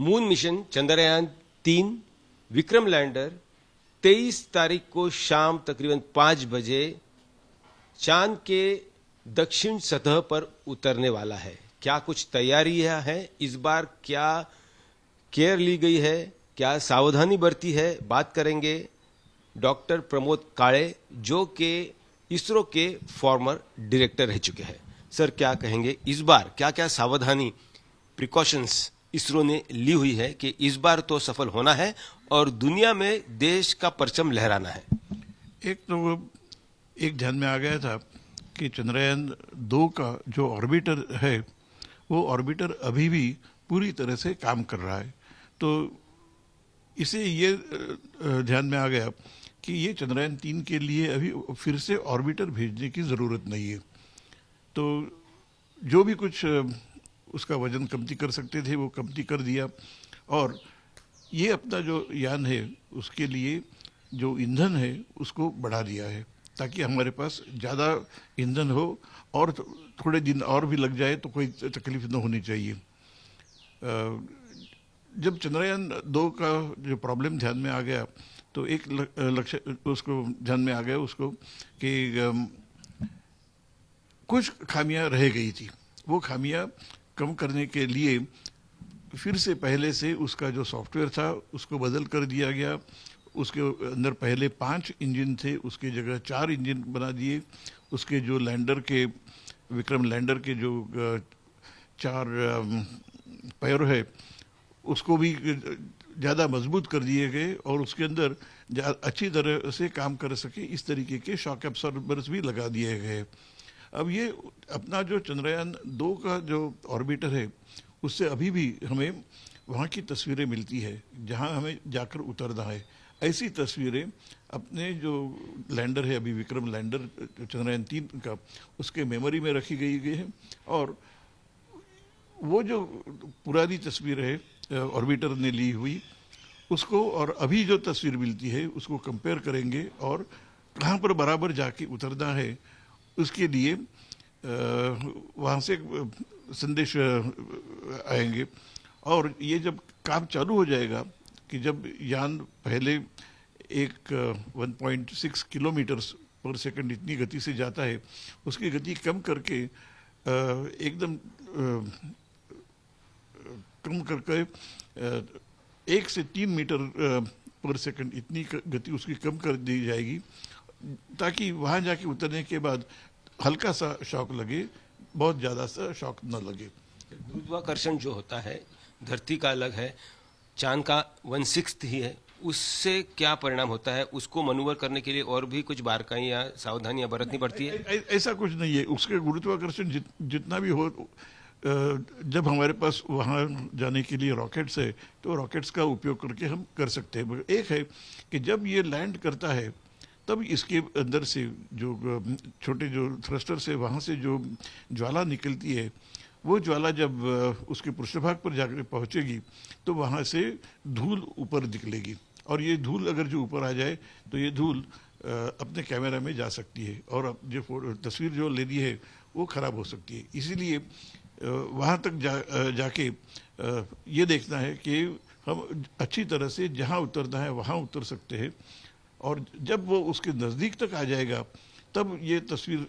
Moon mission Chandrayaan-3 Vikram lander 23 तारीख को शाम तकरीबन 5 बजे चांद के दक्षिण सतह पर उतरने वाला है। क्या कुछ तैयारियां हैं इस बार, क्या केयर ली गई है, क्या सावधानी बरती है, बात करेंगे डॉक्टर प्रमोद काळे जो कि इसरो के फॉर्मर डायरेक्टर रह चुके हैं। सर, क्या कहेंगे इस बार क्या क्या सावधानी प्रिकॉशंस इसरो ने ली हुई है कि इस बार तो सफल होना है और दुनिया में देश का परचम लहराना है? एक ध्यान में आ गया था कि चंद्रयान-2 का जो ऑर्बिटर है वो ऑर्बिटर अभी भी पूरी तरह से काम कर रहा है। तो इसे ये ध्यान में आ गया कि ये चंद्रयान-3 के लिए अभी फिर से ऑर्बिटर भेजने की ज़रूरत नहीं है। तो जो भी कुछ उसका वजन कमती कर सकते थे वो कमती कर दिया, और ये अपना जो यान है उसके लिए जो ईंधन है उसको बढ़ा दिया है ताकि हमारे पास ज़्यादा ईंधन हो और थोड़े दिन और भी लग जाए तो कोई तकलीफ न होनी चाहिए। जब चंद्रयान-2 का जो प्रॉब्लम ध्यान में आ गया तो एक लक्ष्य उसको ध्यान में आ गया उसको कि कुछ खामियां रह गई थी। वो खामियां कम करने के लिए फिर से पहले से उसका जो सॉफ्टवेयर था उसको बदल कर दिया गया। उसके अंदर पहले 5 इंजन थे, उसकी जगह 4 इंजन बना दिए। उसके जो लैंडर के विक्रम लैंडर के जो 4 पैर है उसको भी ज़्यादा मजबूत कर दिए गए और उसके अंदर अच्छी तरह से काम कर सके इस तरीके के शॉक एब्सॉर्बर्स भी लगा दिए गए। अब ये अपना जो चंद्रयान-2 का जो ऑर्बिटर है उससे अभी भी हमें वहाँ की तस्वीरें मिलती है जहाँ हमें जाकर उतरना है। ऐसी तस्वीरें अपने जो लैंडर है अभी विक्रम लैंडर चंद्रयान-3 का उसके मेमोरी में रखी गई है, और वो जो पुरानी तस्वीर है ऑर्बिटर ने ली हुई उसको और अभी जो तस्वीर मिलती है उसको कंपेयर करेंगे और कहाँ पर बराबर जाके उतरना है उसके लिए वहाँ से संदेश आएंगे। और ये जब काम चालू हो जाएगा कि जब यान पहले एक 1.6 किलोमीटर पर सेकंड इतनी गति से जाता है उसकी गति कम करके एकदम कम करके 1 से 3 मीटर पर सेकंड इतनी गति उसकी कम कर दी जाएगी ताकि वहाँ जाके उतरने के बाद हल्का सा शॉक लगे, बहुत ज़्यादा सा शॉक न लगे। गुरुत्वाकर्षण जो होता है धरती का अलग है, चांद का 1/6 ही है, उससे क्या परिणाम होता है? उसको मनूवर करने के लिए और भी कुछ बारकाइयाँ सावधानियाँ बरतनी पड़ती है? ऐसा कुछ नहीं है। उसके गुरुत्वाकर्षण जितना भी हो, जब हमारे पास वहाँ जाने के लिए रॉकेट्स है तो रॉकेट्स का उपयोग करके हम कर सकते हैं। एक है कि जब ये लैंड करता है तब इसके अंदर से जो छोटे जो थ्रस्टर से वहाँ से जो ज्वाला निकलती है वो ज्वाला जब उसके पृष्ठभाग पर जाकर पहुँचेगी तो वहाँ से धूल ऊपर निकलेगी, और ये धूल अगर जो ऊपर आ जाए तो ये धूल अपने कैमरा में जा सकती है और जो तस्वीर जो लेनी है वो ख़राब हो सकती है। इसीलिए वहाँ तक जाके ये देखना है कि हम अच्छी तरह से जहाँ उतरना है वहाँ उतर सकते हैं, और जब वो उसके नज़दीक तक आ जाएगा तब ये तस्वीर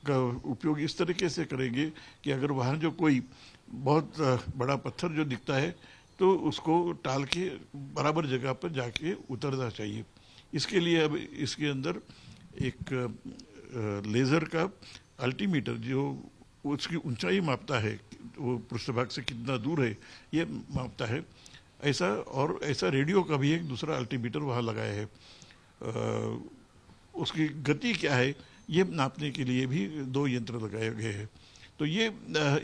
का उपयोग इस तरीके से करेंगे कि अगर वहाँ जो कोई बहुत बड़ा पत्थर जो दिखता है तो उसको टाल के बराबर जगह पर जाके उतरना चाहिए। इसके लिए अब इसके अंदर एक लेज़र का अल्टीमीटर जो उसकी ऊंचाई मापता है, वो पृष्ठभाग से कितना दूर है ये मापता है, ऐसा रेडियो का भी एक दूसरा अल्टीमीटर वहाँ लगाया है। उसकी गति क्या है ये नापने के लिए भी 2 यंत्र लगाए गए हैं। तो ये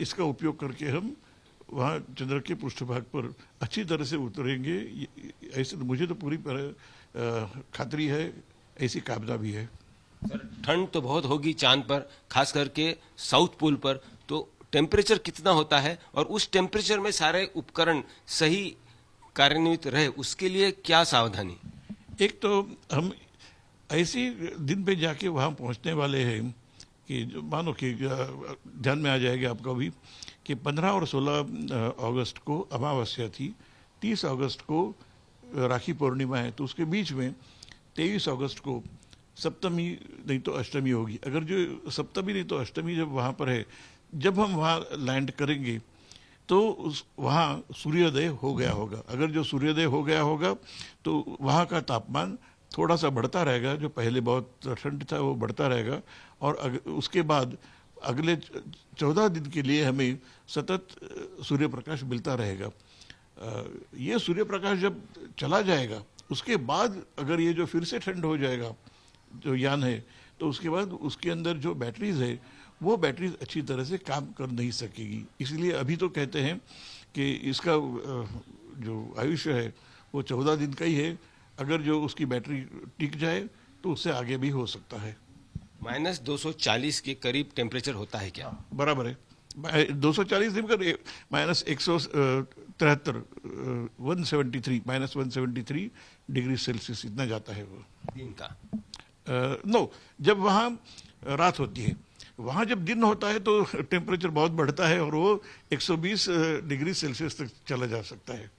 इसका उपयोग करके हम वहाँ चंद्र के पृष्ठभाग पर अच्छी तरह से उतरेंगे, ऐसे मुझे तो पूरी खातरी है, ऐसी कामना भी है। सर, ठंड तो बहुत होगी चांद पर, खास करके साउथ पोल पर, तो टेम्परेचर कितना होता है और उस टेम्परेचर में सारे उपकरण सही कार्यान्वित रहे उसके लिए क्या सावधानी? एक तो हम ऐसे दिन पे जाके वहाँ पहुँचने वाले हैं कि मानो कि ध्यान में आ जाएगा आपका भी कि 15 और 16 अगस्त को अमावस्या थी, 30 अगस्त को राखी पूर्णिमा है, तो उसके बीच में 23 अगस्त को सप्तमी नहीं तो अष्टमी होगी। अगर जो सप्तमी नहीं तो अष्टमी जब वहाँ पर है, जब हम वहाँ लैंड करेंगे तो वहाँ सूर्योदय हो गया होगा। अगर जो सूर्योदय हो गया होगा तो वहाँ का तापमान थोड़ा सा बढ़ता रहेगा, जो पहले बहुत ठंड था वो बढ़ता रहेगा, और उसके बाद अगले 14 दिन के लिए हमें सतत सूर्य प्रकाश मिलता रहेगा। ये सूर्य प्रकाश जब चला जाएगा उसके बाद अगर ये जो फिर से ठंड हो जाएगा जो यान है, तो उसके बाद उसके अंदर जो बैटरीज है वो बैटरीज अच्छी तरह से काम कर नहीं सकेगी। इसलिए अभी तो कहते हैं कि इसका जो आयुष्य है वो 14 दिन का ही है। अगर जो उसकी बैटरी टिक जाए तो उससे आगे भी हो सकता है। -240 के करीब टेम्परेचर होता है क्या? बराबर है, 240 दिन का -173 -173 डिग्री सेल्सियस इतना जाता है वो दिन का। नो, जब वहाँ रात होती है, वहाँ जब दिन होता है तो टेम्परेचर बहुत बढ़ता है और वो 120 डिग्री सेल्सियस तक चला जा सकता है।